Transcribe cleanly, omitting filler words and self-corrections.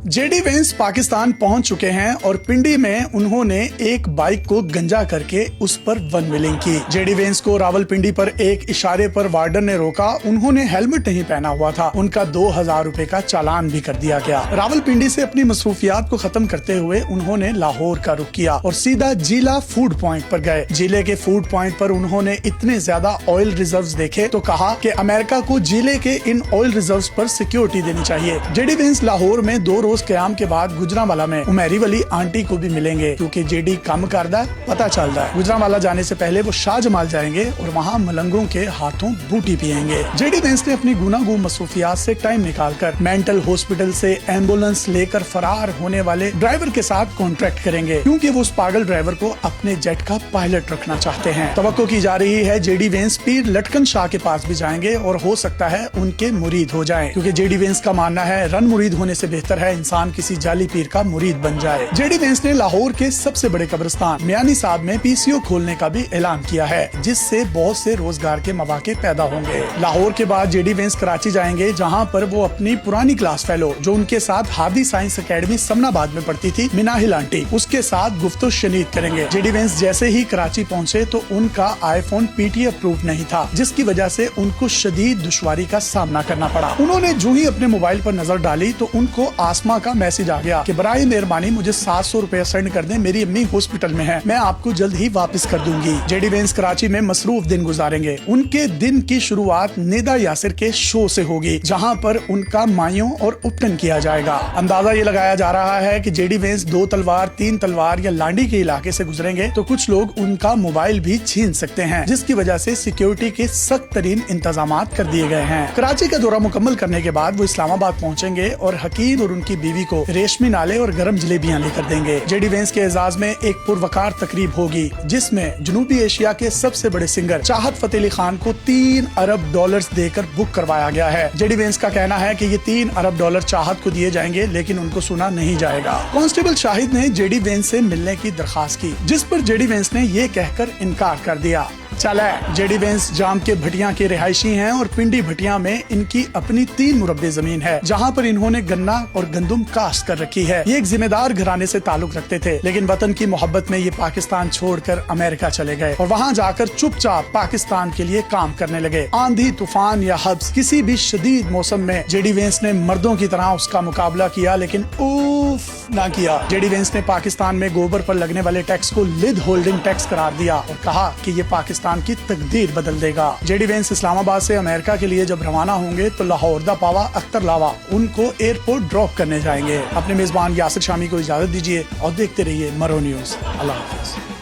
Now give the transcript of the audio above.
JD Vance Pakistan पहुंच चुके हैं और पिंडी में उन्होंने एक बाइक को गंजा करके उस पर वन व्हीलिंग की। जेडी वेंस को रावलपिंडी पर एक इशारे पर वार्डन ने रोका। उन्होंने हेलमेट नहीं पहना हुआ था। उनका 2000 रुपए का चालान भी कर दिया गया। रावलपिंडी से अपनी मसरूफियात को खत्म करते हुए उन्होंने लाहौर का रुख किया और सीधा जिला फूड पॉइंट पर गए। जिले के फूड पॉइंट पर उन्होंने इतने ज्यादा ऑयल रिजर्व्स देखे तो कहा कि अमेरिका को जिले के इन ऑयल रिजर्व्स पर सिक्योरिटी देनी चाहिए। जेडी वेंस लाहौर में 2 रोज क्याम के बाद गुजरांवाला में उमेरी वाली आंटी को भी मिलेंगे, क्योंकि जेडी कम करदा पता चलता है। गुजरांवाला जाने से पहले वो शाहजमाल जाएंगे और वहाँ मलंगों के हाथों बूटी पियेंगे। जेडी वेंस ने अपनी गुनागू मसरूफियात से टाइम निकालकर मेंटल हॉस्पिटल से एम्बुलेंस लेकर फरार होने वाले ड्राइवर के साथ कॉन्ट्रैक्ट करेंगे, क्योंकि वो उस पागल ड्राइवर को अपने जेट का पायलट रखना चाहते हैं। तवक्को की जा रही है जेडी वेंस पीर लटकन शाह के पास भी जाएंगे और हो सकता है उनके मुरीद हो जाएं, क्योंकि जेडी वेंस का मानना है रन मुरीद होने से बेहतर है इंसान किसी जाली पीर का मुरीद बन जाए। जेडी वेंस ने लाहौर के सबसे बड़े कब्रिस्तान मियानी साहब में पीसीओ खोलने का भी ऐलान किया है, जिससे बहुत से रोजगार के मौके पैदा होंगे। लाहौर के बाद जेडी वेंस कराची जाएंगे, जहां पर वो अपनी पुरानी क्लास फेलो जो उनके साथ हादी साइंस एकेडमी समनाबाद में पढ़ती थी, मिनाहिल आंटी, उसके साथ गुफ्तो शनीद करेंगे। जेडी वेंस जैसे ही कराची पहुंचे तो उनका आईफोन पीटी अप्रूव नहीं था, जिसकी वजह से उनको शदीद दुश्वारी का सामना करना पड़ा। उन्होंने जो ही अपने मोबाइल पर नजर डाली तो उनको आसमा का मैसेज आ गया कि बराए मेहरबानी मुझे 700 रुपए सेंड कर दें, मेरी अम्मी हॉस्पिटल में है, मैं आपको जल्द ही वापस कर दूंगी। जेडी वेंस कराची में मसरूफ दिन गुजारेंगे। उनके दिन की शुरुआत निदा यासिर के शो से होगी, जहां पर उनका मायूं और उपटन किया जाएगा। अंदाजा ये लगाया जा रहा है कि जेडी वेंस 2 तलवार 3 तलवार या लांडी के इलाके से गुजरेंगे तो कुछ लोग उनका मोबाइल भी छीन सकते हैं, जिसकी वजह से सिक्योरिटी के सख्त तरीन इंतजाम कर दिए गए हैं। कराची का दौरा मुकम्मल करने के बाद वो इस्लामाबाद पहुंचेंगे और हकीम और उनकी बीवी को रेशमी नाले और गर्म जलेबियां लेकर देंगे। जेडी वेंस के एजाज में एक पुरवकार तकरीब होगी, जिसमें जनूबी एशिया के सबसे बड़े सिंगर चाहत फतेह अली खान को $3 अरब देकर बुक करवाया गया है। जेडी वेंस का कहना है कि ये $3 अरब चाहत को दिए जाएंगे, लेकिन उनको सुना नहीं जाएगा। कांस्टेबल शाहिद ने जेडी वेंस से मिलने की दरखास्त की, जिस पर जेडी वेंस ने ये कहकर इनकार कर दिया। चले, जेडी वेंस जाम के भटिया के रिहायशी हैं और पिंडी भटिया में इनकी अपनी 3 मुरब्बे जमीन है, जहां पर इन्होंने गन्ना और गंदुम काश्त कर रखी है। ये एक जिम्मेदार घराने से ताल्लुक रखते थे, लेकिन वतन की मोहब्बत में ये पाकिस्तान छोड़कर अमेरिका चले गए और वहां जाकर चुपचाप पाकिस्तान के लिए काम करने लगे। आंधी तूफान या हब्स किसी भी शदीद मौसम में जेडी वेंस ने मर्दों की तरह उसका मुकाबला किया, लेकिन उफ ना किया। जेडी वेंस ने पाकिस्तान में गोबर पर लगने वाले टैक्स को लिद होल्डिंग टैक्स करार दिया और कहा कि ये पाकिस्तान की तकदीर बदल देगा। जेडी वेंस इस्लामाबाद से अमेरिका के लिए जब रवाना होंगे तो लाहौर दा पावा अख्तर लावा उनको एयरपोर्ट ड्रॉप करने जाएंगे। अपने मेजबान यासिर शामी को इजाजत दीजिए और देखते रहिए मरो न्यूज। अल्लाह हाफिज।